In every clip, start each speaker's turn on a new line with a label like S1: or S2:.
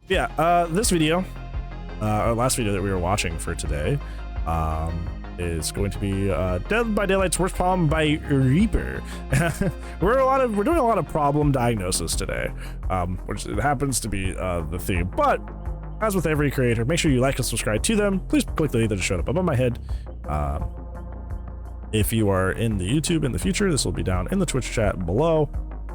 S1: Yeah, this video, our last video that we were watching for today, is going to be Dead by Daylight's Worst Problem by Reaper. We're doing a lot of problem diagnosis today, which it happens to be the theme. But as with every creator, make sure you like and subscribe to them. Please click the link that showed up above my head. If you are in the YouTube in the future, this will be down in the Twitch chat below,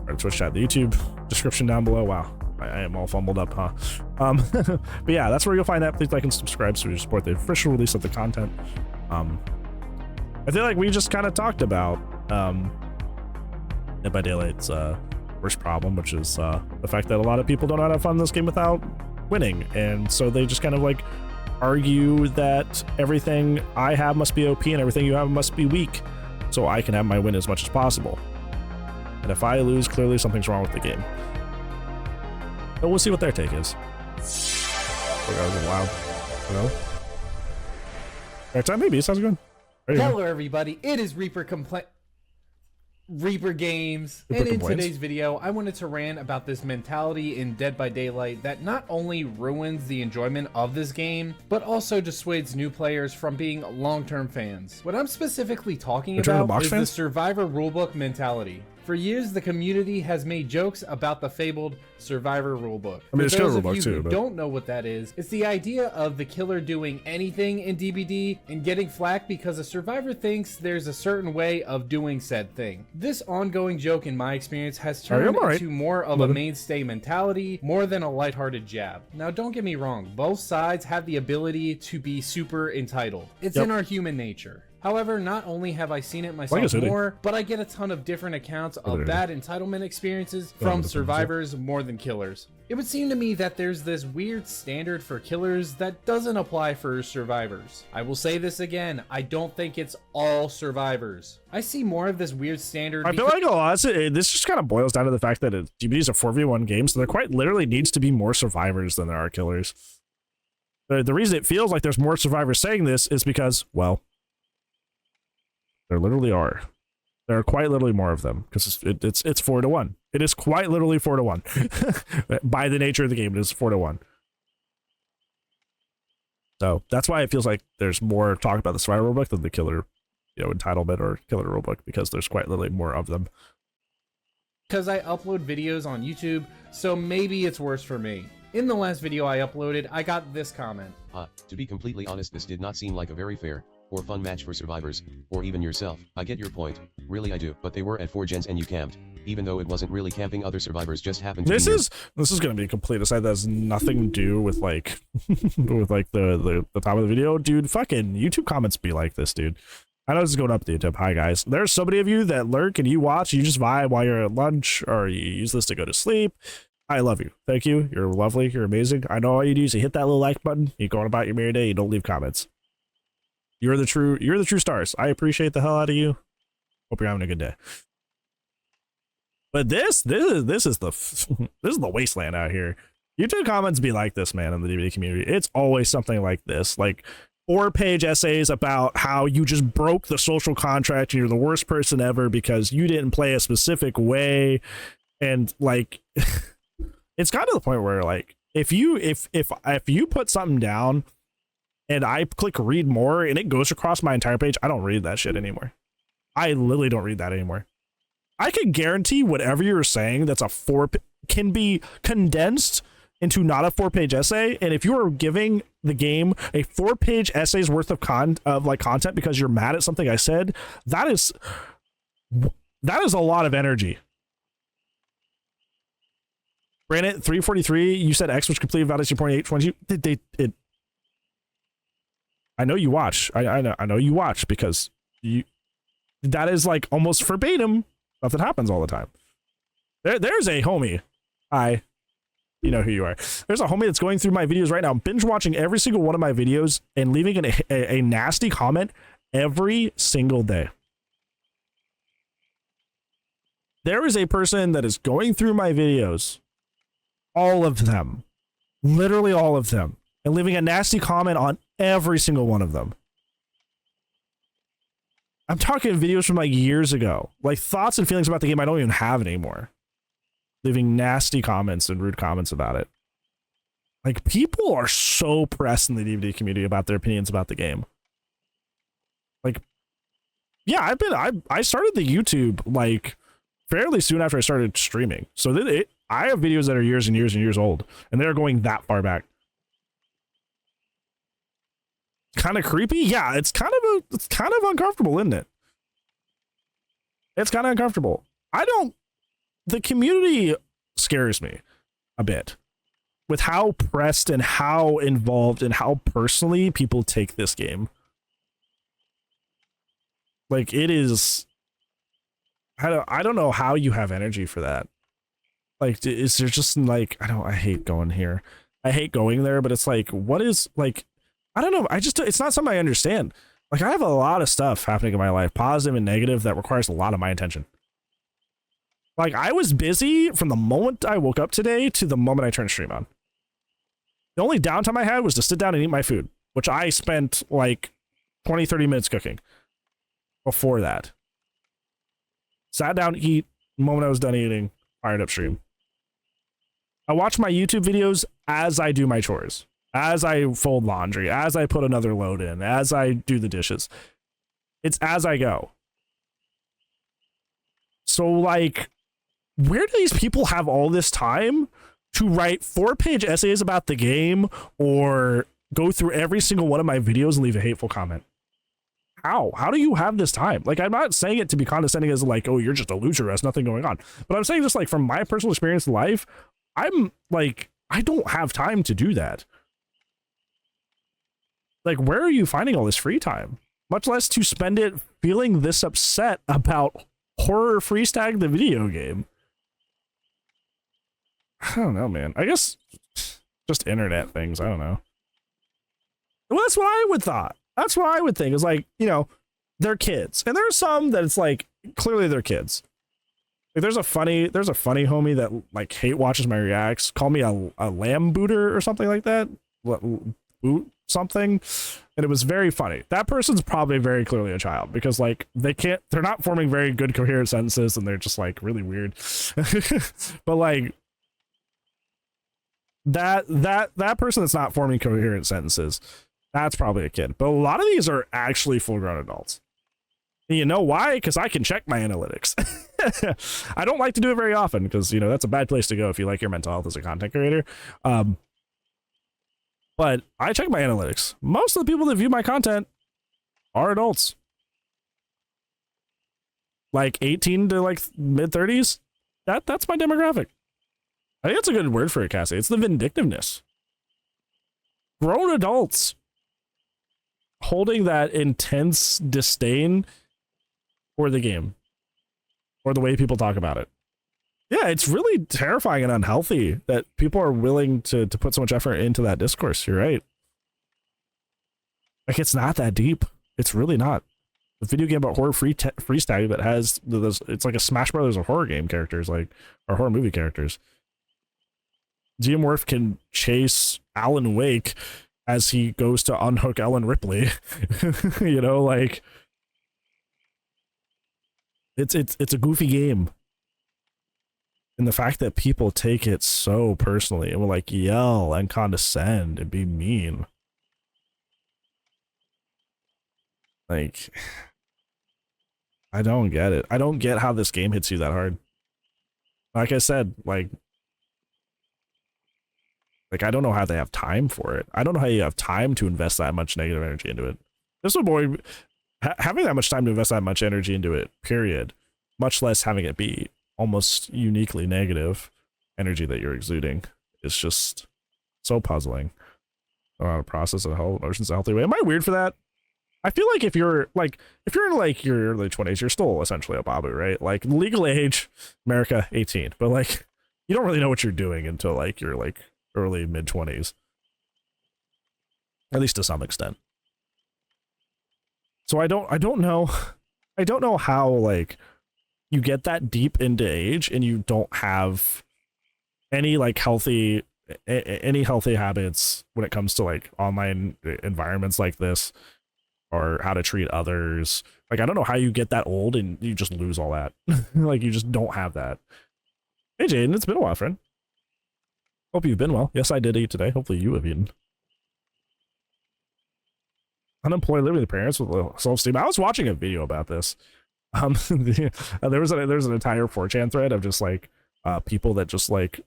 S1: or the Twitch chat, the YouTube description down below. Wow. I am all fumbled up, huh? But yeah, that's where you'll find that. Please like and subscribe so you support the official release of the content. I feel like we just kind of talked about Dead by Daylight's worst problem, which is the fact that a lot of people don't know how to have fun in this game without winning, and so they just kind of like argue that everything I have must be OP and everything you have must be weak, so I can have my win as much as possible. And if I lose, clearly something's wrong with the game. But we'll see what their take is. Oh, that was loud. Hello? Right time, maybe. Sounds good.
S2: Hello, everybody. It is Reaper Games, and in today's video, I wanted to rant about this mentality in Dead by Daylight that not only ruins the enjoyment of this game, but also dissuades new players from being long-term fans. What I'm specifically talking about is the Survivor rulebook mentality. For years, the community has made jokes about the fabled Survivor rulebook. I mean,
S1: For those of you who
S2: don't know what that is, it's the idea of the killer doing anything in DBD and getting flack because a survivor thinks there's a certain way of doing said thing. This ongoing joke, in my experience, has turned into more of a mainstay mentality more than a lighthearted jab. Now, don't get me wrong, both sides have the ability to be super entitled. It's in our human nature. However, not only have I seen it myself more, but I get a ton of different accounts of bad entitlement experiences from survivors more than killers. It would seem to me that there's this weird standard for killers that doesn't apply for survivors. I will say this again, I don't think it's all survivors. I see more of this weird standard.
S1: I feel like a lot of this just kind of boils down to the fact that DBD is a 4v1 game, so there quite literally needs to be more survivors than there are killers. The reason it feels like there's more survivors saying this is because, well, there literally are. There are quite literally more of them because it's 4-1. It is quite literally 4-1. By the nature of the game, it is 4-1. So that's why it feels like there's more talk about the survivor rulebook than the killer, entitlement or killer rulebook, because there's quite literally more of them.
S2: Because I upload videos on YouTube, so maybe it's worse for me. In the last video I uploaded, I got this comment.
S3: To be completely honest, this did not seem like a very fair or fun match for survivors, or even yourself. I get your point, really I do, but they were at 4 gens and you camped, even though it wasn't really camping. Other survivors just happened to
S1: this is going to be a complete aside that has nothing to do with like with like the top of the video. Dude, fucking YouTube comments be like this, dude. I know this is going up to YouTube. Hi guys, there's so many of you that lurk and you watch, you just vibe while you're at lunch, or you use this to go to sleep. I love you. Thank you. You're lovely. You're amazing. I know all you do is you hit that little like button, you go on about your merry day, you don't leave comments. You're the true stars. I appreciate the hell out of you. Hope you're having a good day. But this is the wasteland out here. YouTube comments be like this, man, in the DVD community. It's always something like this, like 4-page essays about how you just broke the social contract and you're the worst person ever because you didn't play a specific way, and like it's got to the point where like if you put something down and I click read more and it goes across my entire page, I don't read that shit anymore. I literally don't read that anymore. I can guarantee whatever you're saying that's can be condensed into not a 4-page essay, and if you are giving the game a 4-page essay's worth of content because you're mad at something I said, that is a lot of energy. Bran 343, you said X was completed without 2.820. I know you watch. I know you watch because that is like almost verbatim stuff that happens all the time. There's a homie. You know who you are. There's a homie that's going through my videos right now, binge watching every single one of my videos and leaving a nasty comment every single day. There is a person that is going through my videos, all of them, literally all of them, and leaving a nasty comment on every single one of them. I'm talking videos from like years ago, like thoughts and feelings about the game I don't even have anymore. Leaving nasty comments and rude comments about it. Like, people are so pressed in the DVD community about their opinions about the game. Like, yeah, I started the YouTube like fairly soon after I started streaming. So I have videos that are years and years and years old, and they're going that far back. Kind of creepy, yeah. It's kind of uncomfortable, isn't it? It's kind of uncomfortable. The community scares me a bit with how pressed and how involved and how personally people take this game. Like, it is, I don't know how you have energy for that. Like, is there just like, I hate going here. I hate going there, but it's like, what is, like, I don't know. It's not something I understand. Like, I have a lot of stuff happening in my life, positive and negative, that requires a lot of my attention. Like, I was busy from the moment I woke up today to the moment I turned stream on. The only downtime I had was to sit down and eat my food, which I spent like 20, 30 minutes cooking before that. Sat down, eat, the moment I was done eating, fired up stream. I watch my YouTube videos as I do my chores, as I fold laundry, as I put another load in, as I do the dishes. It's as I go. So, like, where do these people have all this time to write 4-page essays about the game or go through every single one of my videos and leave a hateful comment? How do you have this time? Like, I'm not saying it to be condescending as like, oh, you're just a loser, there's nothing going on. But I'm saying just like from my personal experience in life, I'm like, I don't have time to do that. Like, where are you finding all this free time? Much less to spend it feeling this upset about Horror Freestag the video game. I don't know, man. I guess just internet things. I don't know. Well, that's what I would thought. That's what I would think. Is like, you know, they're kids, and there's some that it's like clearly they're kids. Like, there's a funny homie that like hate watches my reacts. Call me a lamb booter or something like that. Boot something, and it was very funny. That person's probably very clearly a child because like they're not forming very good coherent sentences, and they're just like really weird. But like that person that's not forming coherent sentences, that's probably a kid. But a lot of these are actually full-grown adults. And you know why? Because I can check my analytics. I don't like to do it very often because, you know, that's a bad place to go if you like your mental health as a content creator. But I check my analytics. Most of the people that view my content are adults. Like 18 to like mid-30s. That's my demographic. I think that's a good word for it, Cassie. It's the vindictiveness. Grown adults holding that intense disdain for the game or the way people talk about it. Yeah, it's really terrifying and unhealthy that people are willing to put so much effort into that discourse. You're right. Like, it's not that deep. It's really not. The video game about horror freestyle that has it's like a Smash Brothers of horror game characters, like, or horror movie characters. Xenomorph can chase Alan Wake as he goes to unhook Ellen Ripley. You know, like, it's a goofy game. And the fact that people take it so personally and will like yell and condescend and be mean. Like, I don't get it. I don't get how this game hits you that hard. Like I said, like I don't know how they have time for it. I don't know how you have time to invest that much negative energy into it. This would boy having that much time to invest that much energy into it, period. Much less having it be almost uniquely negative energy that you're exuding is just so puzzling. I don't know how to process emotions in a healthy way. Am I weird for that? I feel like if you're in like your early 20s, you're still essentially a babu, right? Like, legal age, America, 18. But like, you don't really know what you're doing until like you're like early mid 20s, at least to some extent. So I don't know how like you get that deep into age and you don't have any like healthy habits when it comes to like online environments like this, or how to treat others. Like, I don't know how you get that old and you just lose all that. Like, you just don't have that. Hey Jaden, it's been a while, friend. Hope you've been well. Yes, I did eat today. Hopefully you have eaten. Unemployed living with parents with low self-esteem. I was watching a video about this. There was an entire 4chan thread of just like people that just like,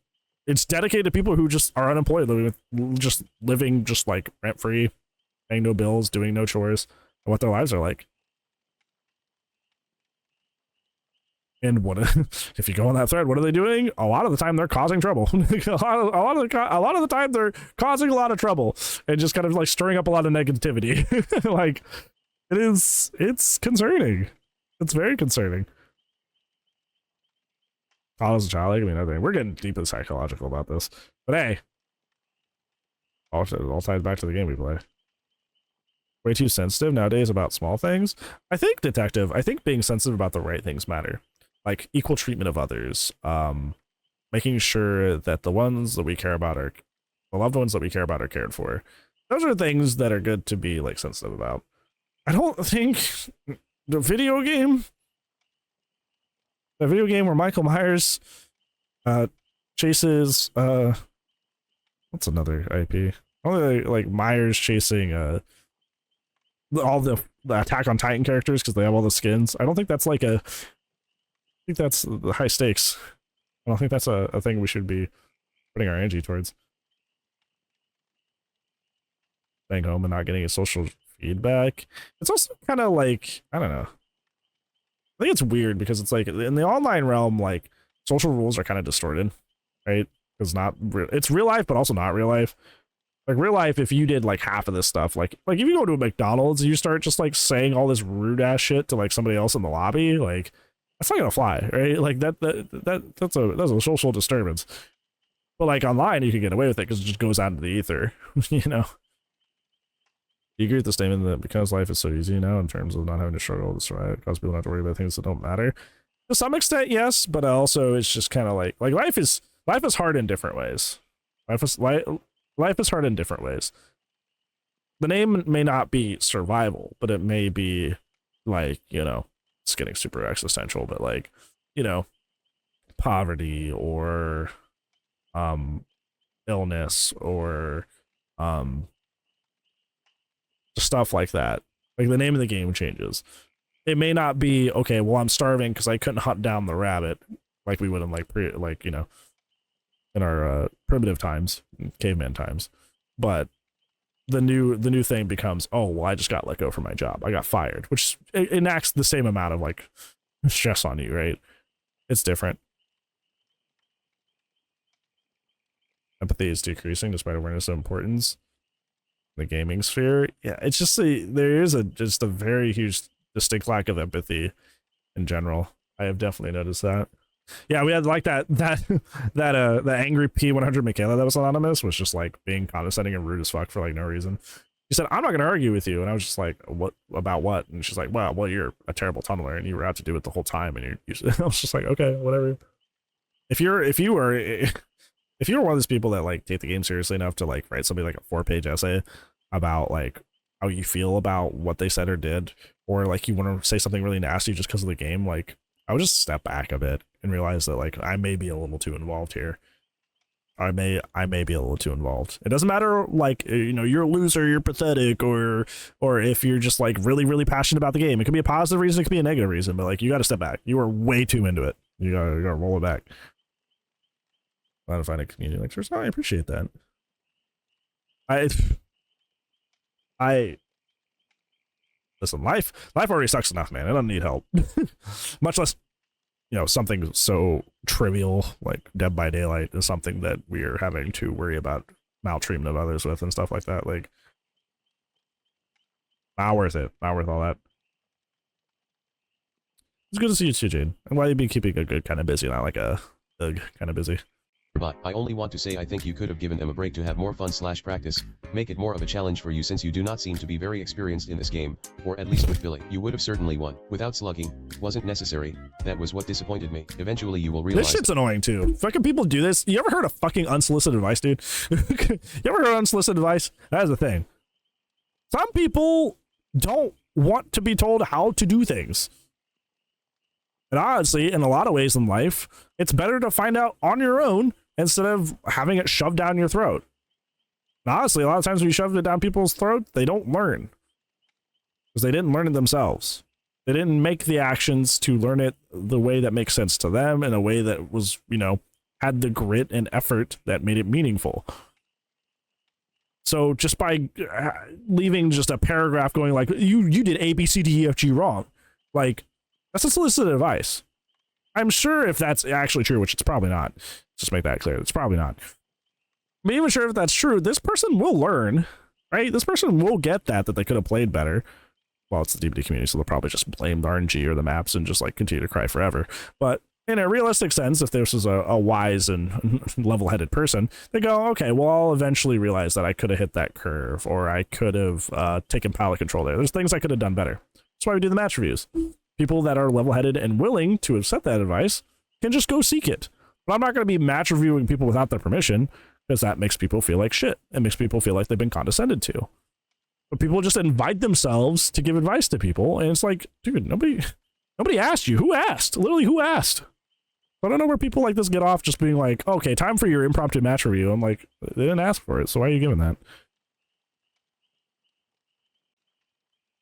S1: it's dedicated to people who just are unemployed, living just like rent free, paying no bills, doing no chores, and what their lives are like. And what if you go on that thread? What are they doing? A lot of the time, they're causing trouble. a lot of the time, they're causing a lot of trouble and just kind of like stirring up a lot of negativity. Like, it's concerning. It's very concerning. As a child, I mean, I think we're getting deeply psychological about this, but hey, all ties back to the game we play. Way too sensitive nowadays about small things. I think, Detective, being sensitive about the right things matter. Like equal treatment of others, making sure that the ones that we care about are, the loved ones that we care about are cared for. Those are things that are good to be like sensitive about. I don't think the video game where Michael Myers chases what's another IP? Only like Myers chasing all the Attack on Titan characters because they have all the skins. I don't think that's like a, I think that's the high stakes. I don't think that's a thing we should be putting our energy towards. Staying home and not getting a social feedback. It's also kind of like, I don't know. I think it's weird because it's like in the online realm, like social rules are kind of distorted, right? Because it's real life, but also not real life. Like real life, if you did like half of this stuff, like if you go to a McDonald's and you start just like saying all this rude ass shit to like somebody else in the lobby, like that's not gonna fly, right? Like that's a social disturbance. But like online, you can get away with it because it just goes out into the ether, you know. Do you agree with the statement that because life is so easy now in terms of not having to struggle to survive, cause people not to worry about things that don't matter? To some extent, yes, but also it's just kind of like life is hard in different ways. Life is hard in different ways. The name may not be survival, but it may be like, you know, it's getting super existential, but like, you know, poverty or illness or stuff like that. Like the name of the game changes. It may not be, okay, well, I'm starving because I couldn't hunt down the rabbit like we would in like you know, in our primitive times, caveman times. But the new thing becomes, oh, well, I just got let go from my job. I got fired, which enacts the same amount of like stress on you, right? It's different. Empathy is decreasing despite awareness of importance. The gaming sphere, yeah, it's just there is just a very huge distinct lack of empathy in general. I have definitely noticed that. Yeah, we had like that angry P100 Michaela that was anonymous was just like being condescending and rude as fuck for like no reason. She said, "I'm not gonna argue with you," and I was just like, "What about what?" And she's like, "Well, you're a terrible tunneler and you were out to do it the whole time." And I was just like, "Okay, whatever." If you were one of those people that like take the game seriously enough to like write something like a 4-page essay about like how you feel about what they said or did, or like you want to say something really nasty just because of the game, like I would just step back a bit and realize that like I may be a little too involved here. I may be a little too involved. It doesn't matter like, you know, you're a loser, you're pathetic, or if you're just like really, really passionate about the game. It could be a positive reason, it could be a negative reason, but like you got to step back. You are way too into it. You gotta roll it back. Glad to find a community like yours. Oh, I appreciate that. I listen, life already sucks enough, man. I don't need help. Much less, you know, something so trivial like Dead by Daylight is something that we are having to worry about maltreatment of others with and stuff like that. Like, not worth it. Not worth all that. It's good to see you too, Jade. I'm glad you've been keeping a good kind of busy, not like a thug kind of busy.
S3: But I only want to say I think you could have given them a break to have more fun / practice, make it more of a challenge for you since you do not seem to be very experienced in this game, or at least with Billy. You would have certainly won. Without slugging, wasn't necessary, that was what disappointed me. Eventually you will realize—
S1: This shit's annoying too. Fucking people do this. You ever heard of fucking unsolicited advice, dude? You ever heard of unsolicited advice? That is the thing. Some people don't want to be told how to do things. And honestly, in a lot of ways in life, it's better to find out on your own instead of having it shoved down your throat. And honestly, a lot of times when you shove it down people's throat, they don't learn because they didn't learn it themselves. They didn't make the actions to learn it the way that makes sense to them, in a way that was, you know, had the grit and effort that made it meaningful. So just by leaving just a paragraph going like, you did A, B, C, D, E, F, G wrong, like, that's unsolicited advice. I'm sure if that's actually true, which it's probably not, just make that clear, it's probably not. I'm even sure if that's true, this person will learn, right? This person will get that they could have played better. Well, it's the DBD community, so they'll probably just blame the RNG or the maps and just like continue to cry forever. But in a realistic sense, if this was a wise and level-headed person, they go, okay, well, I'll eventually realize that I could have hit that curve, or I could have taken palette control there. There's things I could have done better. That's why we do the match reviews. People that are level-headed and willing to accept that advice can just go seek it. But I'm not going to be match reviewing people without their permission, because that makes people feel like shit. It makes people feel like they've been condescended to. But people just invite themselves to give advice to people, and it's like, dude, nobody asked you. Who asked? Literally, who asked? I don't know where people like this get off just being like, okay, time for your impromptu match review. I'm like, they didn't ask for it, so why are you giving that?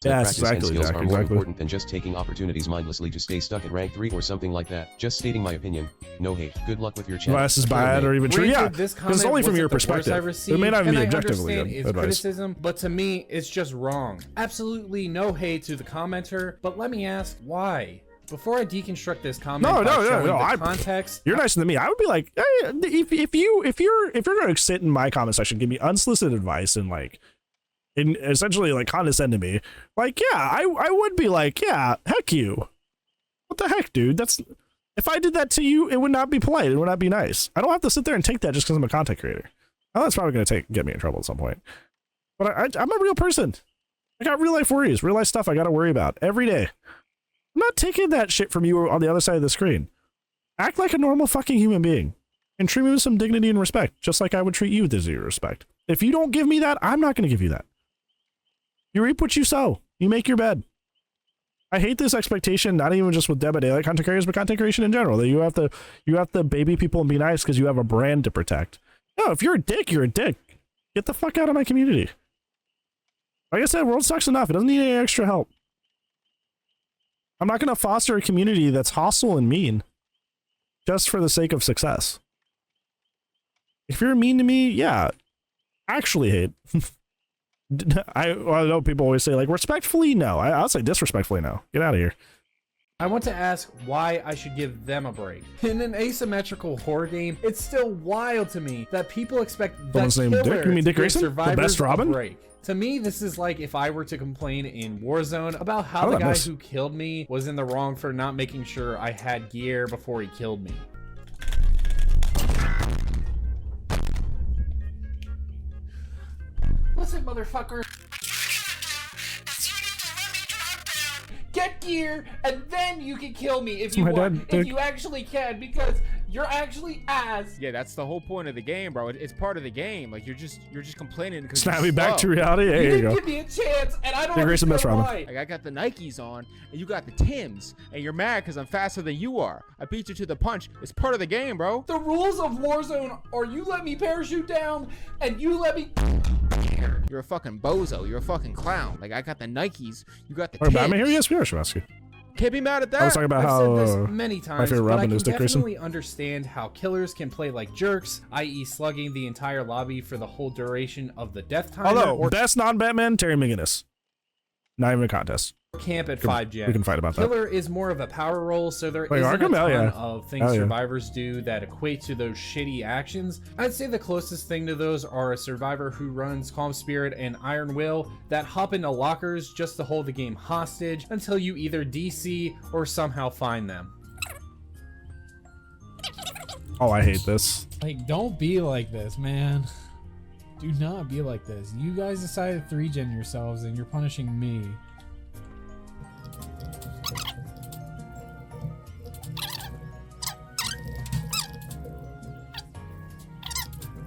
S1: Yes, exactly.
S3: Skills are more
S1: Exactly.
S3: important than just taking opportunities mindlessly to stay stuck at rank 3 or something like that. Just stating my opinion. No hate. Good luck with your channel.
S1: Unless it's bad or even true. Yeah,
S2: Granted, this
S1: because it's
S2: comment
S1: only from
S2: wasn't
S1: your
S2: the worst I
S1: perspective.
S2: received,
S1: It may not even
S2: and
S1: be
S2: I
S1: objectively
S2: understand
S1: good
S2: its
S1: advice.
S2: criticism, but to me, it's just wrong. Absolutely no hate to the commenter, but let me ask why. Before I deconstruct this comment, by context,
S1: You're nicer than me. I would be like, hey, if you're gonna sit in my comment section, give me unsolicited advice and like, and essentially like condescend to me, like, yeah, I would be like, yeah, heck you. What the heck, dude? That's, if I did that to you, it would not be polite. It would not be nice. I don't have to sit there and take that just because I'm a content creator. I know that's probably gonna get me in trouble at some point. But I'm a real person. I got real life worries, real life stuff I got to worry about every day. I'm not taking that shit from you on the other side of the screen. Act like a normal fucking human being and treat me with some dignity and respect, just like I would treat you with dignity and respect. If you don't give me that, I'm not going to give you that. You reap what you sow. You make your bed. I hate this expectation, not even just with Dead by Daylight content creators, but content creation in general, that you have to baby people and be nice because you have a brand to protect. No, if you're a dick, you're a dick. Get the fuck out of my community. Like I said, world sucks enough. It doesn't need any extra help. I'm not going to foster a community that's hostile and mean just for the sake of success. If you're mean to me, yeah, actually hate. I know people always say like respectfully, no. I'll say disrespectfully, no. Get out of here.
S2: I want to ask why I should give them a break. In an asymmetrical horror game, it's still wild to me that people expect the
S1: Someone's named Dick? You mean Dick Grayson? The best Robin?
S2: a break. To me, this is like if I were to complain in Warzone about how the guy who killed me was in the wrong for not making sure I had gear before he killed me. Listen, motherfucker. Get gear, and then you can kill me if you want. If you actually can, because you're actually ass.
S4: Yeah, that's the whole point of the game, bro. It's part of the game. Like you're just complaining because
S1: snap me back to reality. There you go.
S2: Give me a chance, and I don't understand why.
S4: Like I got the Nikes on, and you got the Tims, and you're mad because I'm faster than you are. I beat you to the punch. It's part of the game, bro.
S2: The rules of Warzone are you let me parachute down, and you let me.
S4: You're a fucking bozo. You're a fucking clown. Like I got the Nikes, you got the
S1: Tims. Batman here? Yes, we are, Shemaski.
S4: Can't be mad at that.
S1: I was talking about
S2: I've said this many times,
S1: my favorite
S2: but
S1: Robin
S2: I
S1: is
S2: can
S1: Dick Grayson.
S2: definitely understand how killers can play like jerks, i.e. slugging the entire lobby for the whole duration of the death time.
S1: Although, best non-Batman, Terry McGinnis. Not even a contest.
S2: Camp at 5 gen.
S1: We can fight about that.
S2: Killer is more of a power role, so there
S1: Wait,
S2: isn't
S1: Arkham?
S2: a ton
S1: Yeah.
S2: of things survivors do that equate to those shitty actions. I'd say the closest thing to those are a survivor who runs Calm Spirit and Iron Will that hop into lockers just to hold the game hostage until you either DC or somehow find them.
S1: Oh, I hate this.
S5: Like, don't be like this, man. Do not be like this. You guys decided to 3-gen yourselves and you're punishing me.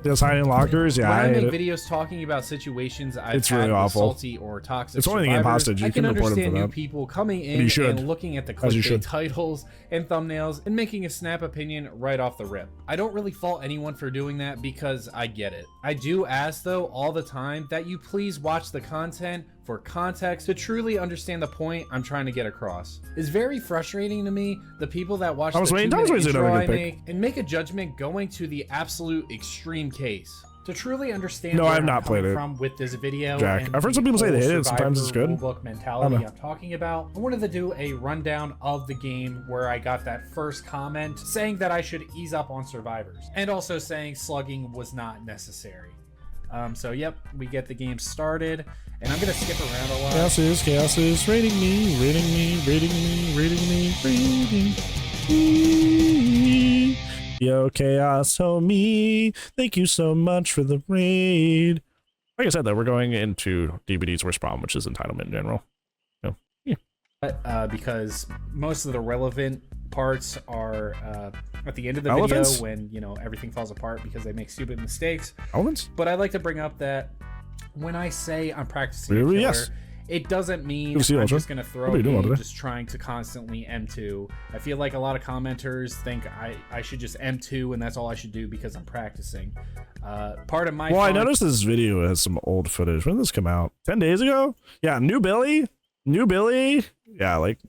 S1: Just hiding lockers, yeah.
S2: When I
S1: hate
S2: make
S1: it.
S2: videos talking about situations I've
S1: It's
S2: had
S1: really
S2: with
S1: awful.
S2: salty or toxic
S1: It's only the game
S2: survivors,
S1: hostage. You
S2: I can
S1: can report 'em for
S2: understand you
S1: that.
S2: people coming
S1: you
S2: in
S1: should.
S2: and looking at the
S1: As you
S2: clickbait
S1: should.
S2: titles and thumbnails and making a snap opinion right off the rip. I don't really fault anyone for doing that because I get it. I do ask though all the time that you please watch the content for context to truly understand the point I'm trying to get across. It's very frustrating to me the people that watch the 2-minute intro I make and make a judgment going to the absolute extreme case. To truly understand
S1: No,
S2: where
S1: I've
S2: I'm
S1: not played
S2: coming
S1: it.
S2: from with this video,
S1: Jack.
S2: and
S1: I've heard
S2: the
S1: some people say they
S2: whole
S1: hate it, sometimes it's
S2: survivor
S1: good.
S2: rulebook mentality I'm talking about, I wanted to do a rundown of the game where I got that first comment saying that I should ease up on survivors, and also saying slugging was not necessary. So yep, we get the game started, and I'm gonna skip around a lot.
S1: Chaos is rating me, rating me, rating me, rating me, rating me. Yo, Chaos, homie, thank you so much for the raid. Like I said, though, we're going into DBD's worst problem, which is entitlement in general. So, yeah.
S2: Because most of the relevant parts are at the end of the
S1: Elephants?
S2: video when, you know, everything falls apart because they make stupid mistakes.
S1: Elements?
S2: But I'd like to bring up that when I say I'm practicing a
S1: Really?
S2: killer,
S1: Yes.
S2: it doesn't mean
S1: Good to see you,
S2: I'm
S1: Ultra.
S2: just going to throw
S1: What are you
S2: a
S1: doing
S2: game
S1: over there?
S2: just trying to constantly M2. I feel like a lot of commenters think I should just M2 and that's all I should do because I'm practicing. Part of my
S1: Well, I
S2: fun-
S1: noticed this video has some old footage. When did this come out? 10 days ago? Yeah, new Billy. Yeah, like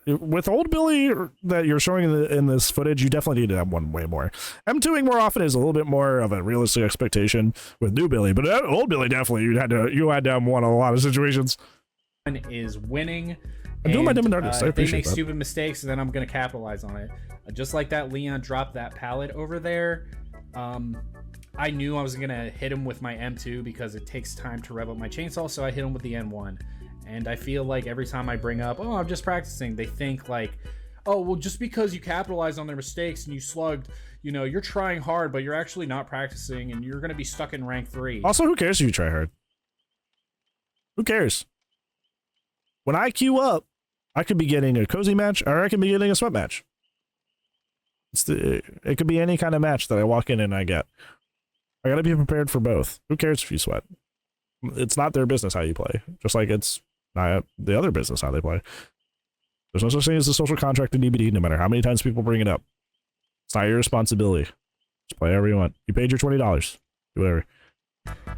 S1: with old Billy that you're showing in this footage, you definitely need to have one way more. M2ing more often is a little bit more of a realistic expectation with new Billy, but old Billy definitely you had to have one in a lot of situations.
S2: is winning.
S1: I'm doing my
S2: and,
S1: dim and darkness. I
S2: they
S1: appreciate
S2: make
S1: that.
S2: stupid mistakes, and then I'm gonna capitalize on it. Just like that, Leon dropped that pallet over there. I knew I was gonna hit him with my M2 because it takes time to rev up my chainsaw, so I hit him with the N1. And I feel like every time I bring up, oh, I'm just practicing, they think like, oh, well, just because you capitalized on their mistakes and you slugged, you know, you're trying hard, but you're actually not practicing, and you're gonna be stuck in rank 3.
S1: Also, who cares if you try hard? Who cares? When I queue up, I could be getting a cozy match or I could be getting a sweat match. It could be any kind of match that I walk in and I get. I gotta be prepared for both. Who cares if you sweat? It's not their business how you play. Just like it's not the other business how they play. There's no such thing as a social contract in DBD, no matter how many times people bring it up. It's not your responsibility. Just play however you want. You paid your $20. Do whatever.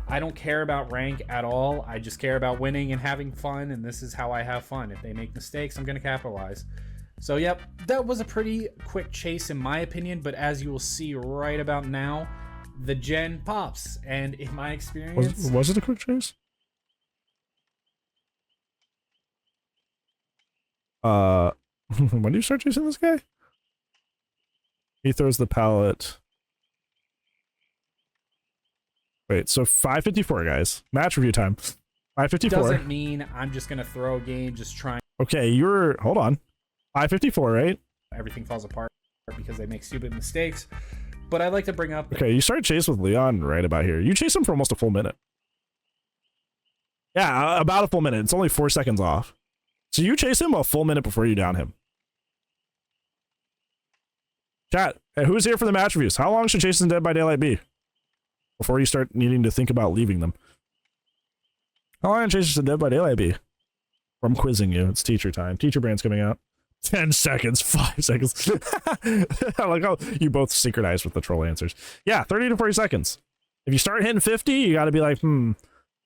S2: I don't care about rank at all. I just care about winning and having fun, and this is how I have fun. If they make mistakes, I'm going to capitalize. So, yep, that was a pretty quick chase in my opinion, but as you will see right about now, the gen pops, and in my experience...
S1: Was it a quick chase? When do you start chasing this guy? He throws the pallet... Wait, so 5:54, guys. Match review time. 5:54.
S2: Doesn't mean I'm just going to throw a game just trying...
S1: Okay, hold on. 5:54, right?
S2: Everything falls apart because they make stupid mistakes. But I'd like to bring up...
S1: Okay, you start chase with Leon right about here. You chase him for almost a full minute. Yeah, about a full minute. It's only 4 seconds off. So you chase him a full minute before you down him. Chat, hey, who's here for the match reviews? How long should Chasing Dead by Daylight be? Before you start needing to think about leaving them. How long should Chasing Dead by Daylight be? I'm quizzing you. It's teacher time. Teacher Brand's coming out. 10 seconds, 5 seconds. I like how you both synchronized with the troll answers. Yeah, 30 to 40 seconds. If you start hitting 50, you got to be like,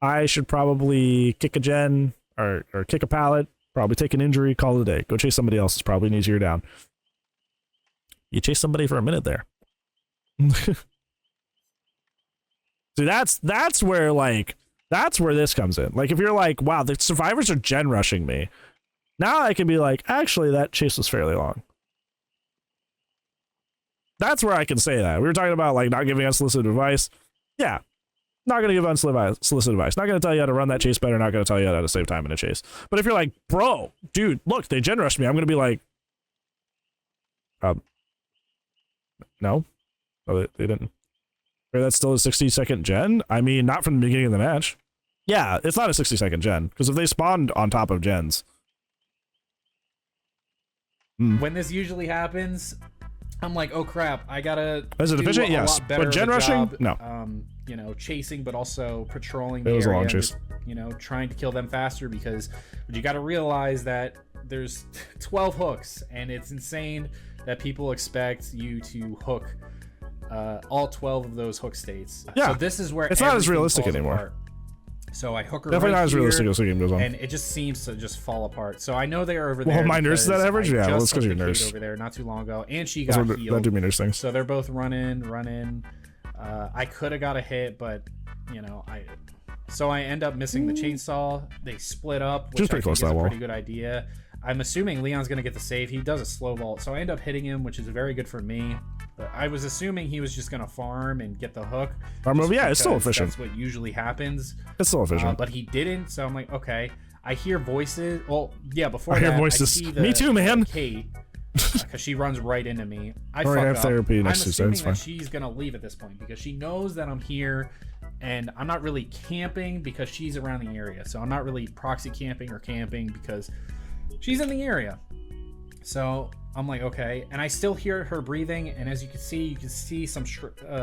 S1: I should probably kick a gen or kick a pallet, probably take an injury, call it a day. Go chase somebody else. It's probably an easier down. You chase somebody for a minute there. See, that's where this comes in. Like, if you're like, wow, the survivors are gen rushing me. Now I can be like, actually, that chase was fairly long. That's where I can say that. We were talking about, like, not giving unsolicited advice. Yeah, not going to give unsolicited advice. Not going to tell you how to run that chase better. Not going to tell you how to save time in a chase. But if you're like, bro, dude, look, they gen rushed me. I'm going to be like, no. Oh, they didn't. That's still a 60-second gen? I mean, not from the beginning of the match. Yeah, it's not a 60-second gen, because if they spawned on top of gens...
S2: When this usually happens, I'm like, oh crap, I gotta
S1: Is it
S2: do
S1: efficient?
S2: a
S1: Yes.
S2: lot better
S1: But
S2: of
S1: gen
S2: a
S1: rushing?
S2: job,
S1: No.
S2: you know, chasing, but also patrolling the
S1: It was a
S2: area.
S1: long chase.
S2: Just, you know, trying to kill them faster because you got to realize that there's 12 hooks, and it's insane that people expect you to hook all 12 of those hook states.
S1: Yeah.
S2: So this is where
S1: It's not as
S2: everything
S1: realistic
S2: falls
S1: anymore.
S2: apart. So I hook her
S1: Definitely
S2: right
S1: not as
S2: here,
S1: realistic as the game goes on.
S2: and it just seems to just fall apart. So I know they are over
S1: Well,
S2: there.
S1: my nurse is that
S2: because
S1: average?
S2: I
S1: Yeah, well,
S2: just
S1: it's 'cause
S2: hooked
S1: you're
S2: the
S1: a nurse.
S2: kid over there not too long ago, and she
S1: That's
S2: got
S1: what
S2: healed.
S1: that do me nurse things.
S2: So they're both running. I could have got a hit, but you know, I end up missing the chainsaw. They split up, which
S1: Just pretty
S2: I think
S1: close to
S2: is
S1: that
S2: a
S1: wall.
S2: pretty good idea. I'm assuming Leon's gonna get the save. He does a slow vault, so I end up hitting him, which is very good for me. But I was assuming he was just gonna farm and get the hook.
S1: Farm
S2: just
S1: move, yeah, it's still
S2: because
S1: efficient.
S2: That's what usually happens.
S1: It's still efficient.
S2: But he didn't, so I'm like, okay. I hear voices. Well, yeah, before
S1: I hear
S2: that,
S1: voices.
S2: I see the,
S1: Me too, man.
S2: Kate, because she runs right into me. I
S1: Or I
S2: fuck
S1: have
S2: up.
S1: therapy
S2: I'm
S1: next Tuesday,
S2: assuming
S1: it's
S2: that
S1: fine.
S2: she's gonna leave at this point because she knows that I'm here, and I'm not really camping because she's around the area. So I'm not really proxy camping or camping because she's in the area. So I'm like, okay, and I still hear her breathing, and as you can see some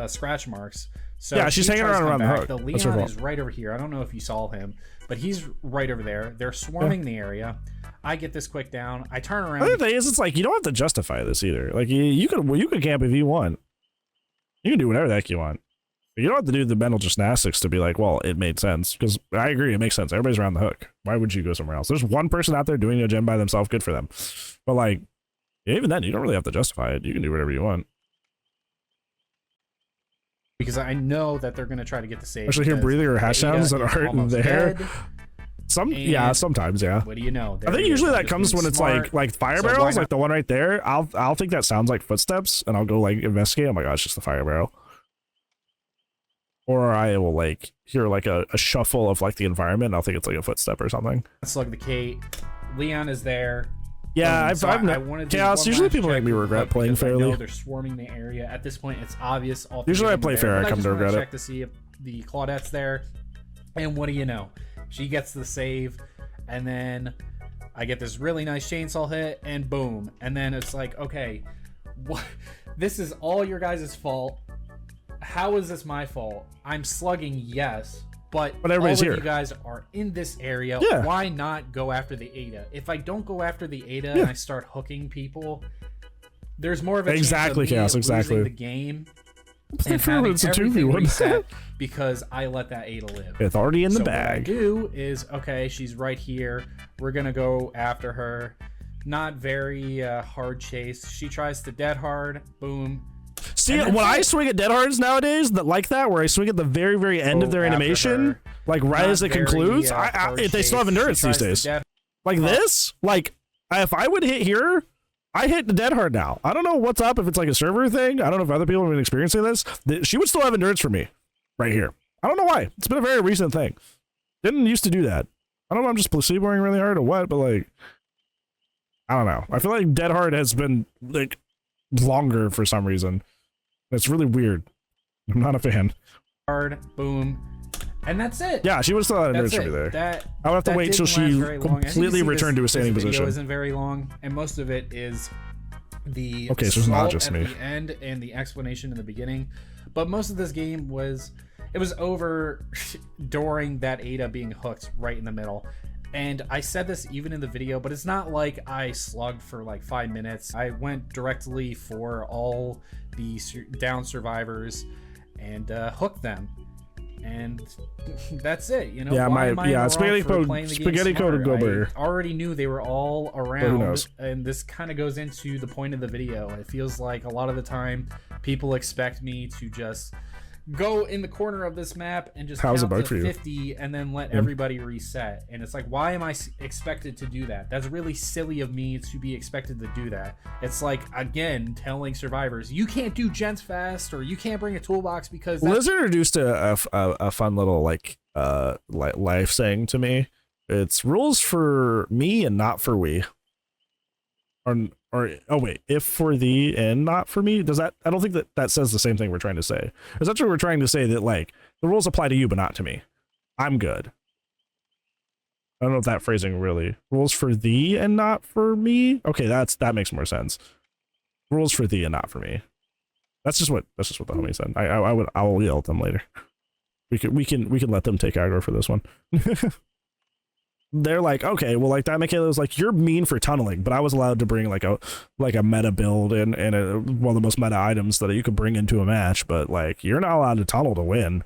S2: scratch marks. So
S1: Yeah, she's
S2: she
S1: hanging
S2: tries to
S1: around
S2: come
S1: the
S2: back.
S1: hook.
S2: The
S1: That's her
S2: Leon
S1: fault.
S2: is right over here. I don't know if you saw him, but he's right over there. They're swarming the area. I get this quick down. I turn around.
S1: The other thing is, it's like you don't have to justify this either. Like you could camp if you want. You can do whatever the heck you want. But you don't have to do the mental gymnastics to be like, well, it made sense. Because I agree, it makes sense. Everybody's around the hook. Why would you go somewhere else? There's one person out there doing a gym by themselves. Good for them. But like, even then, you don't really have to justify it. You can do whatever you want.
S2: Because I know that they're going to try to get the save.
S1: Actually, hear
S2: because
S1: breathing or hash
S2: Ada
S1: sounds that
S2: is
S1: aren't
S2: almost
S1: there.
S2: dead,
S1: Yeah,
S2: and
S1: sometimes, yeah.
S2: What do you know?
S1: I think usually that comes when it's like fire
S2: So why
S1: barrels,
S2: not-
S1: like the one right there. I'll think that sounds like footsteps, and I'll go like investigate. Oh my gosh, it's just a fire barrel. Or I will like hear like a shuffle of like the environment. And I'll think it's like a footstep or something.
S2: Slug the Kate. Leon is there.
S1: Yeah,
S2: I
S1: I've
S2: wanted to do
S1: chaos.
S2: one
S1: Usually
S2: last
S1: people
S2: check
S1: make me
S2: with the
S1: regret
S2: hook
S1: playing
S2: because I
S1: fairly.
S2: know they're swarming the area. At this point, it's obvious. All three
S1: Usually
S2: of
S1: I
S2: them
S1: play
S2: are
S1: fair,
S2: there,
S1: I
S2: but
S1: come
S2: just
S1: to
S2: wanna
S1: regret it.
S2: check to see if the Claudette's there. And what do you know? She gets the save, and then I get this really nice chainsaw hit, and boom. And then it's like, okay, what? This is all your guys' fault. How is this my fault? I'm slugging, yes, but
S1: everybody's
S2: all
S1: here.
S2: of you guys are in this area.
S1: Yeah.
S2: Why not go after the Ada? If I don't go after the Ada
S1: Yeah.
S2: and I start hooking people, there's more of a
S1: Exactly,
S2: chance of me
S1: Chaos,
S2: losing
S1: exactly.
S2: the game
S1: Play
S2: and
S1: fair when
S2: having
S1: it's a
S2: everything
S1: 2v1.
S2: reset because I let that Ada live.
S1: It's already in the
S2: So what I
S1: bag.
S2: do is, okay, she's right here. We're gonna go after her. Not very hard chase. She tries to dead hard. Boom.
S1: See,
S2: And
S1: when
S2: that's
S1: I
S2: it.
S1: swing at dead hards nowadays, that like that, where I swing at the very, very end of
S2: Go
S1: their
S2: after
S1: animation,
S2: her.
S1: like right
S2: Not
S1: as it
S2: very,
S1: concludes,
S2: hard
S1: if they still have
S2: chase. She
S1: endurance these
S2: tries to
S1: days.
S2: dead-
S1: Like this, like if I would hit here, I hit the dead hard now. I don't know what's up, if it's like a server thing. I don't know if other people have been experiencing this. She would still have endurance for me right here. I don't know why. It's been a very recent thing. Didn't used to do that. I don't know if I'm just placeboing really hard or what, but like, I don't know. I feel like dead hard has been like longer for some reason. It's really weird. I'm not a fan.
S2: hard. Boom. And that's it.
S1: Yeah, she would still have
S2: That's
S1: endurance for me
S2: it.
S1: there.
S2: That
S1: I would have to
S2: that
S1: wait till
S2: didn't
S1: she
S2: last very long. And you can
S1: completely
S2: see
S1: returned to a standing
S2: this
S1: position.
S2: Video isn't very long, and most of it is the
S1: Okay, so it's not
S2: assault
S1: just
S2: at
S1: me.
S2: the end and the explanation in the beginning. But most of this game was over during that Ada being hooked right in the middle. And I said this even in the video, but it's not like I slugged for like 5 minutes. I went directly for all the down survivors and hooked them. And that's it, you know.
S1: Yeah,
S2: Why am I in the wrong
S1: spaghetti
S2: for
S1: code,
S2: playing the game
S1: spaghetti code
S2: smarter?
S1: Gober.
S2: I already knew they were all
S1: who
S2: around,
S1: knows?
S2: and this kind of goes into the point of the video. It feels like a lot of the time people expect me to just go in the corner of this map and just
S1: How's it
S2: count
S1: bug
S2: to
S1: for you?
S2: 50 and then let everybody reset. And it's like, why am I expected to do that? That's really silly of me to be expected to do that. It's like, again, telling survivors, you can't do gens fast, or you can't bring a toolbox because that's
S1: Liz introduced a fun little like life saying to me. It's rules for me and not for we. Or oh wait, if for thee and not for me. Does that? I don't think that says the same thing we're trying to say. Essentially, we're trying to say that like the rules apply to you but not to me. I'm good. I don't know if that phrasing really rules for thee and not for me. Okay, that makes more sense. Rules for thee and not for me. That's just what the homie said. I will yell at them later. We can let them take aggro for this one. They're like, okay, well, like that Michaela was like, you're mean for tunneling, but I was allowed to bring like a meta build and one of the most meta items that you could bring into a match, but like you're not allowed to tunnel to win.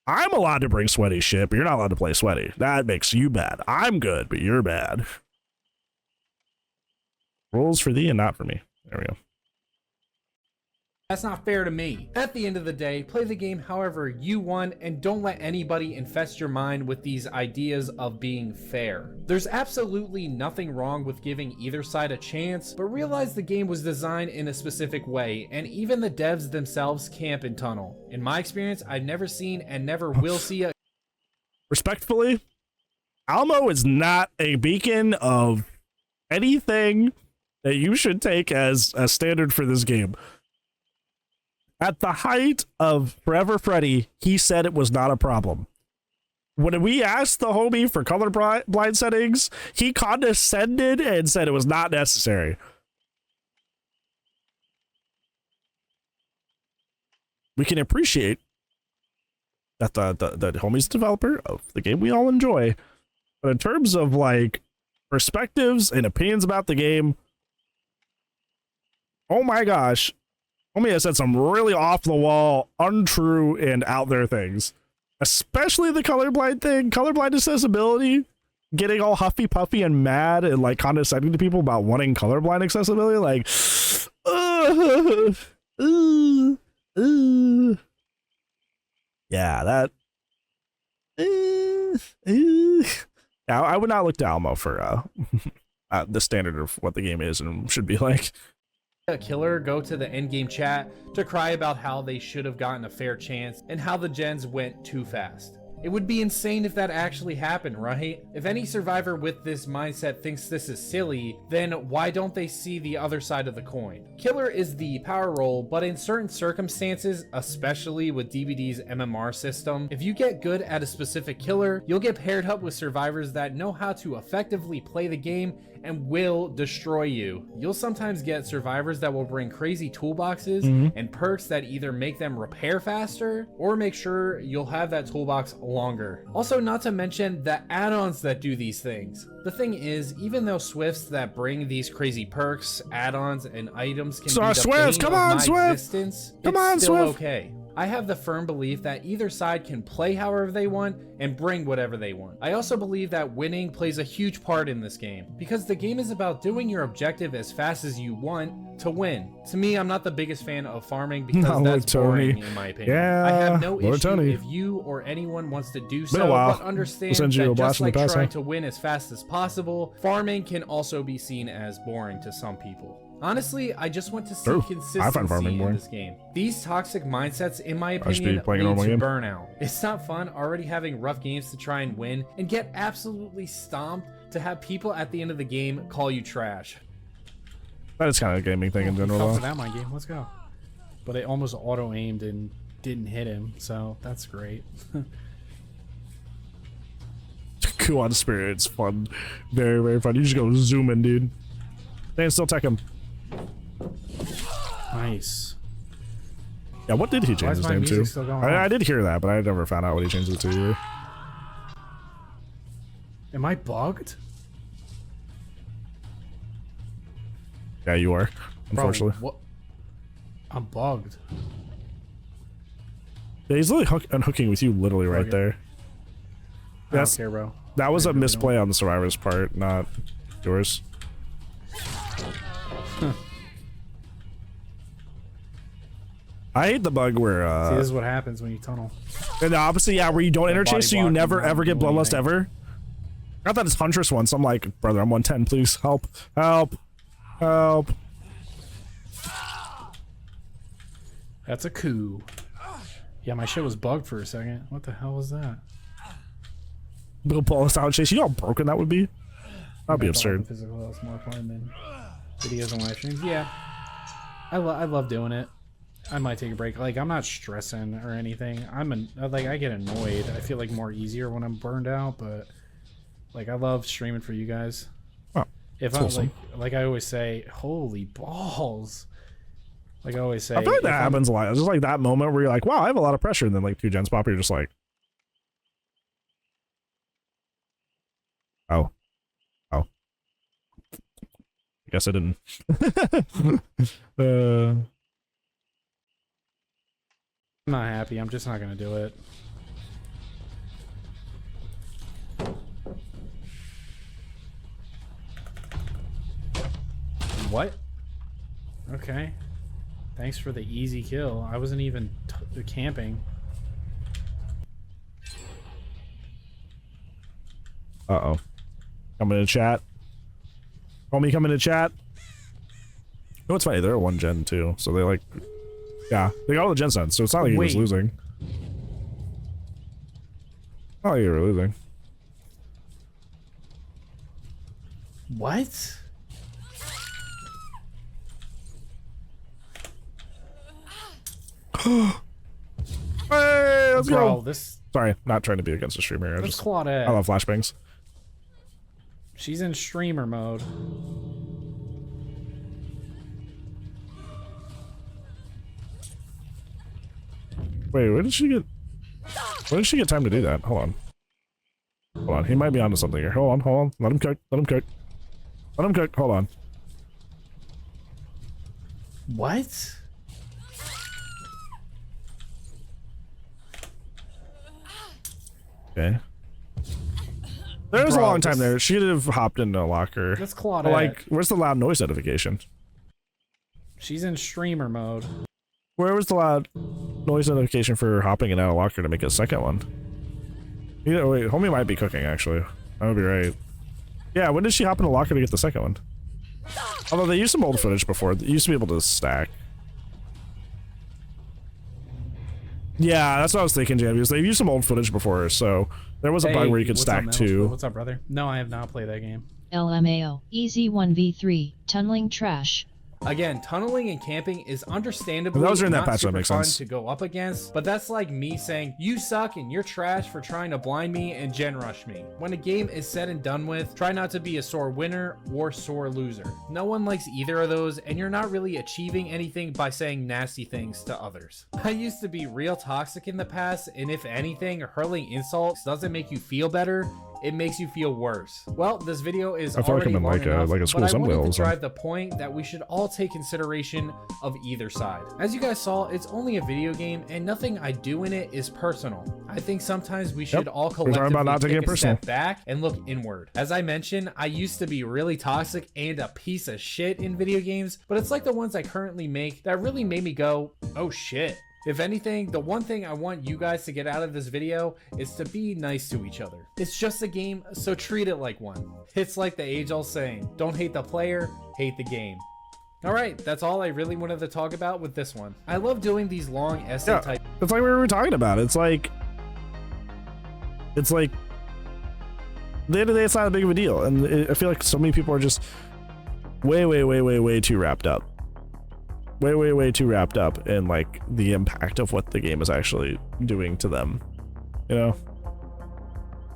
S1: I'm allowed to bring sweaty shit, but you're not allowed to play sweaty. That makes you bad. I'm good, but you're bad. Rules for thee and not for me. There we go.
S2: That's not fair to me. At the end of the day, play the game however you want and don't let anybody infest your mind with these ideas of being fair. There's absolutely nothing wrong with giving either side a chance, but realize the game was designed in a specific way, and even the devs themselves camp and tunnel. In my experience, I've never seen and never will see a...
S1: Respectfully, Almo is not a beacon of anything that you should take as a standard for this game. At the height of Forever Freddy, he said it was not a problem. When we asked the homie for colorblind settings, he condescended and said it was not necessary. We can appreciate that the homie's developer of the game we all enjoy, but in terms of like perspectives and opinions about the game, oh my gosh, homie has said some really off the wall, untrue, and out there things. Especially the colorblind thing, colorblind accessibility, getting all huffy puffy and mad and like condescending to people about wanting colorblind accessibility. Like, yeah, that. Now, I would not look to Almo for the standard of what the game is and should be like.
S2: A killer go to the endgame chat to cry about how they should have gotten a fair chance and how the gens went too fast. It would be insane if that actually happened, right? If any survivor with this mindset thinks this is silly, then why don't they see the other side of the coin? Killer is the power role, but in certain circumstances, especially with DBD's MMR system, if you get good at a specific killer, you'll get paired up with survivors that know how to effectively play the game and will destroy you. You'll sometimes get survivors that will bring crazy toolboxes and perks that either make them repair faster or make sure you'll have that toolbox longer. Also, not to mention the add-ons that do these things. The thing is, even though Swifts that bring these crazy perks, add-ons, and items can be the
S1: Swifts,
S2: bane
S1: come
S2: of
S1: on,
S2: my
S1: Swift.
S2: existence,
S1: Come
S2: it's
S1: on,
S2: still
S1: Swift.
S2: okay. I have the firm belief that either side can play however they want and bring whatever they want. I also believe that winning plays a huge part in this game, because the game is about doing your objective as fast as you want to win. To me, I'm not the biggest fan of farming because
S1: No,
S2: that's
S1: Tony.
S2: boring in my opinion.
S1: Yeah,
S2: I have no
S1: Lord
S2: issue
S1: Tony.
S2: if you or anyone wants to do
S1: Been a
S2: so,
S1: while.
S2: but understand
S1: We'll send you a
S2: that
S1: blast
S2: just
S1: from
S2: like
S1: the past,
S2: trying
S1: huh?
S2: to win as fast as possible, farming can also be seen as boring to some people. Honestly, I just want to see
S1: True. I
S2: consistency
S1: find farming
S2: in
S1: boring.
S2: this game. These toxic mindsets, in my
S1: I should be
S2: opinion,
S1: playing a
S2: lead
S1: normal
S2: to
S1: game.
S2: burnout. It's not fun already having rough games to try and win and get absolutely stomped to have people at the end of the game call you trash.
S1: That is kind of a gaming thing in general.
S5: Fell
S1: Though.
S5: for that my game. Let's go. But it almost auto aimed and didn't hit him, so that's great.
S1: Kuon Spirit's fun. Very, very fun. You just go zooming, dude. They can still tech him.
S5: Nice.
S1: Yeah, what did he
S5: Why
S1: change
S5: is
S1: his
S5: my
S1: name to?
S5: music still going
S1: I
S5: off?
S1: did hear that, but I never found out what he changed it to either.
S5: Am I bugged?
S1: Yeah, you are.
S5: Bro,
S1: Unfortunately.
S5: what? I'm bugged.
S1: Yeah, he's literally unhooking with you literally right
S5: Okay.
S1: there.
S5: I don't
S1: That's,
S5: care, bro.
S1: that was
S5: I
S1: a
S5: really
S1: misplay on the survivor's part, not yours. I hate the bug where
S5: See, this is what happens when you tunnel.
S1: and the opposite, yeah, where you don't
S5: Body
S1: interchase, so you
S5: block,
S1: never
S5: you don't
S1: ever get
S5: do
S1: bloodlust
S5: anything.
S1: ever. I thought it's Huntress once. I'm like, brother, I'm 110, please help, help, help.
S5: That's a coup. Yeah, my shit was bugged for a second. What the hell was that?
S1: Bill Paul style chase. You know how broken that would be? That'd be
S5: I thought
S1: absurd.
S5: the Physical was more fun than videos and live streams. Yeah, I love doing it. I might take a break. Like, I'm not stressing or anything. I get annoyed. I feel like more easier when I'm burned out, but like I love streaming for you guys.
S1: Oh,
S5: If
S1: that's
S5: I
S1: awesome.
S5: like I always say, holy balls. Like I always say,
S1: I feel like that happens a lot. It's just like that moment where you're like, wow, I have a lot of pressure, and then like 2 gens pop, you're just like, oh. I guess I didn't.
S5: I'm not happy. I'm just not gonna do it. What? Okay. Thanks for the easy kill. I wasn't even camping.
S1: Uh-oh. Coming to chat. Homie coming to chat. Oh, it's funny. They're a 1 gen too, so they like, yeah, they got all the gen sets, so it's not like he was losing. Not like you were losing.
S5: What?
S1: Hey, let's
S5: Bro,
S1: go.
S5: this.
S1: Sorry, not trying to be against a streamer. I
S5: Let's
S1: just,
S5: Claudette.
S1: I love flashbangs.
S5: She's in streamer mode.
S1: Wait, where did she get? Where did she get time to do that? Hold on. Hold on. He might be onto something here. Hold on. Hold on. Let him cook. Let him cook. Let him cook. Hold on.
S5: What?
S1: Okay. There was a
S5: Bro,
S1: long time there. She could have hopped into a locker.
S5: That's Claudette.
S1: But like, where's the loud noise notification?
S5: She's in streamer mode.
S1: Where was the loud noise notification for hopping in out of locker to make a second one? You know, wait, homie might be cooking actually. That would be right. Yeah, when did she hop in a locker to get the second one? Although they used some old footage before. They used to be able to stack. Yeah, that's what I was thinking, Jam, because they've used some old footage before, so there was a bug where you could
S5: what's
S1: stack
S5: up,
S1: two.
S5: What's up, brother? No, I have not played that game.
S6: LMAO, easy 1v3, tunneling trash.
S2: Again, tunneling and camping is understandably
S1: That was during that
S2: not
S1: patch, that
S2: super
S1: makes
S2: fun
S1: sense.
S2: to go up against, but that's like me saying, you suck and you're trash for trying to blind me and gen rush me. When a game is said and done with, try not to be a sore winner or sore loser. No one likes either of those, and you're not really achieving anything by saying nasty things to others. I used to be real toxic in the past, and if anything, hurling insults doesn't make you feel better, it makes you feel worse. Well, this video is
S1: I feel like
S2: already
S1: I'm in
S2: long
S1: like
S2: enough,
S1: a school
S2: but I
S1: assembly all
S2: wanted
S1: of
S2: to
S1: a sudden.
S2: drive the point that we should all take consideration of either side. As you guys saw, it's only a video game and nothing I do in it is personal. I think sometimes we should all
S1: talking about
S2: collectively
S1: not taking
S2: take
S1: it
S2: a
S1: personal.
S2: step back and look inward. As I mentioned, I used to be really toxic and a piece of shit in video games, but it's like the ones I currently make that really made me go, oh shit. If anything, the one thing I want you guys to get out of this video is to be nice to each other. It's just a game, so treat it like one. It's like the age-old saying, don't hate the player, hate the game. Alright, that's all I really wanted to talk about with this one. I love doing these long essay type.
S1: It's like we were talking about. It's like at the end of the day, it's not a big of a deal, and I feel like so many people are just way too wrapped up. Way too wrapped up in like the impact of what the game is actually doing to them. You know,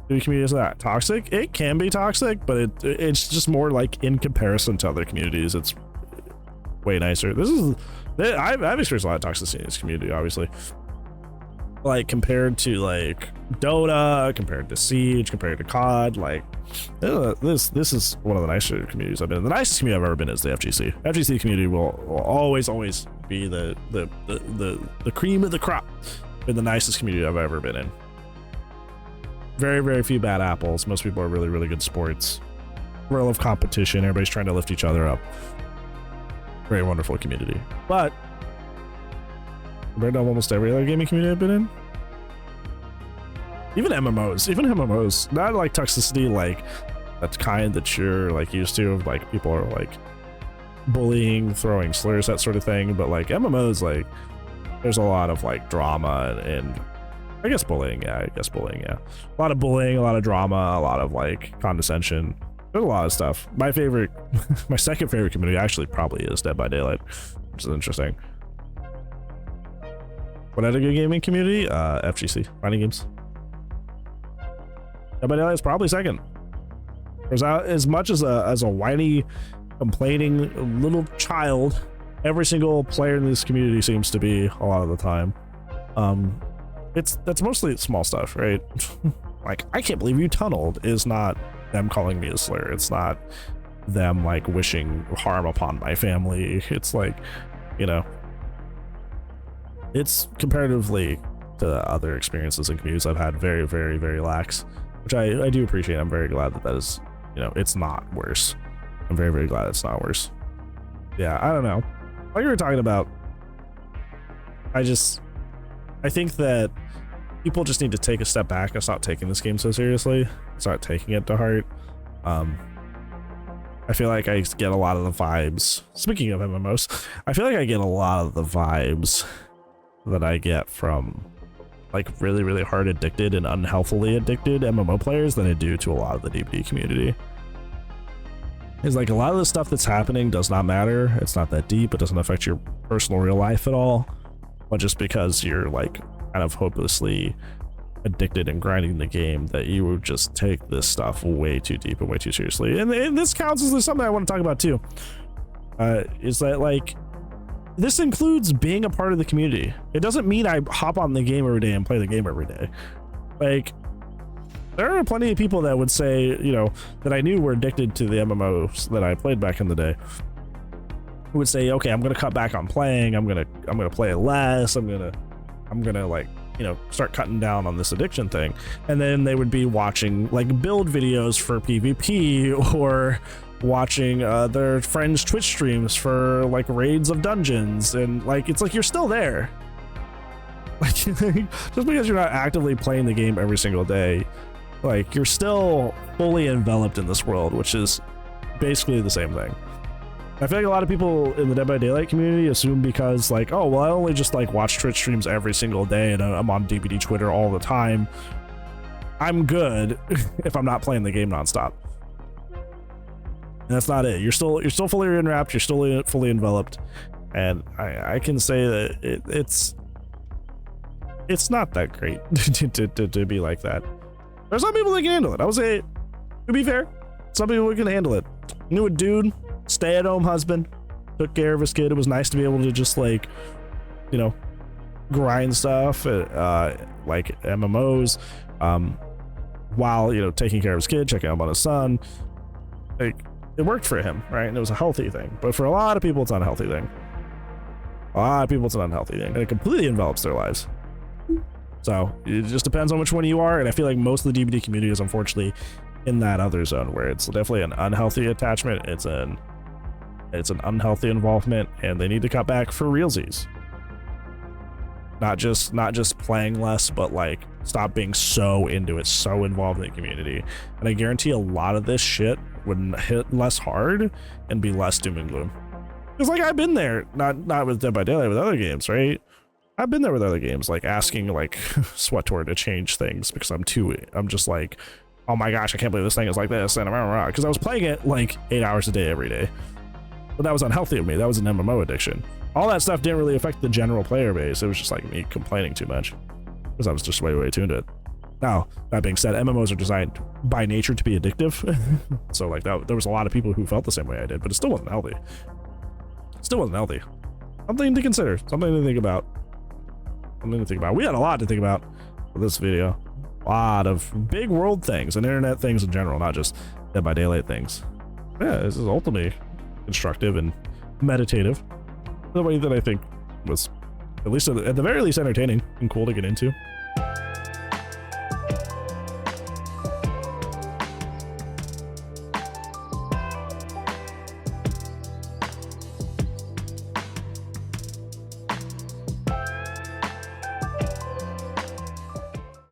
S1: the community is not toxic. It can be toxic, but it's just more like in comparison to other communities, it's way nicer. I've experienced a lot of toxicity in this community, obviously. Like compared to like Dota, compared to Siege, compared to COD, like this is one of the nicer communities I've been in. The nicest community I've ever been is the FGC. FGC community will always be the cream of the crop. Been the nicest community I've ever been in. Very few bad apples. Most people are really good sports. World of competition. Everybody's trying to lift each other up. Very wonderful community. But compared to almost every other gaming community I've been in, even MMOs, not like toxicity like that's kind that you're like used to, like people are like bullying, throwing slurs, that sort of thing, but like MMOs, like there's a lot of like drama and I guess bullying, yeah. A lot of bullying, a lot of drama, a lot of like condescension. There's a lot of stuff. My second favorite community actually probably is Dead by Daylight, which is interesting. What other good gaming community? FGC, fighting games. Dead by Daylight is probably second. There's as much as a whiny, complaining little child every single player in this community seems to be a lot of the time. That's mostly small stuff, right? Like, I can't believe you tunneled is not them calling me a slur. It's not them like wishing harm upon my family. It's like, you know, it's comparatively to other experiences and communities I've had very, very, very lax, which I do appreciate. I'm very glad that is, you know, it's not worse. I'm very, very glad it's not worse. Yeah, I don't know. Like you were talking about, I think that people just need to take a step back and stop taking this game so seriously. Start taking it to heart. I feel like I get a lot of the vibes. Speaking of MMOs, I feel like I get a lot of the vibes that I get from like really, really hard addicted and unhealthily addicted MMO players than I do to a lot of the DBD community. It's like a lot of the stuff that's happening does not matter. It's not that deep. It doesn't affect your personal real life at all. But just because you're like kind of hopelessly addicted and grinding the game, that you would just take this stuff way too deep and way too seriously. And this counts as something I want to talk about too. Is that like, this includes being a part of the community. It doesn't mean I hop on the game every day and play the game every day. Like, there are plenty of people that would say, you know, that I knew were addicted to the MMOs that I played back in the day, who would say, okay, I'm gonna cut back on playing, I'm gonna play less, I'm gonna like, you know, start cutting down on this addiction thing. And then they would be watching like build videos for PvP, or watching their friends' Twitch streams for like raids of dungeons, and like, it's like you're still there. Like, just because you're not actively playing the game every single day, like, you're still fully enveloped in this world, which is basically the same thing. I feel like a lot of people in the Dead by Daylight community assume because like, oh, well, I only just like watch Twitch streams every single day and I'm on DBD Twitter all the time, I'm good if I'm not playing the game nonstop. And that's not it. You're still fully enwrapped, you're still fully enveloped, and I can say that it's not that great to be like that. There's some people that can handle it. I would say, to be fair, some people can handle it. I knew a dude, stay-at-home husband, took care of his kid. It was nice to be able to just like, you know, grind stuff, like MMOs, while, you know, taking care of his kid, checking up on his son. Like, it worked for him, right? And it was a healthy thing. But for a lot of people, it's not a healthy thing. A lot of people, it's an unhealthy thing, and it completely envelops their lives. So it just depends on which one you are, and I feel like most of the DBD community is unfortunately in that other zone where it's definitely an unhealthy attachment. It's an unhealthy involvement, and they need to cut back for realsies. Not just playing less, but like stop being so into it, so involved in the community. And I guarantee a lot of this shit would hit less hard and be less doom and gloom. Because like, I've been there, not with Dead by Daylight, with other games, right? I've been there with other games, like asking like SWTOR to change things because I'm just like, oh my gosh, I can't believe this thing is like this, and because I was playing it like 8 hours a day every day. But that was unhealthy of me. That was an MMO addiction. All that stuff didn't really affect the general player base. It was just like me complaining too much because I was just way tuned to it. Now, that being said, MMOs are designed by nature to be addictive. So like that, there was a lot of people who felt the same way I did, but it still wasn't healthy. Something to consider, something to think about. We had a lot to think about for this video. A lot of big world things and internet things in general, not just Dead by Daylight things. Yeah, this is ultimately constructive and meditative. The way that I think was, at least at the very least, entertaining and cool to get into.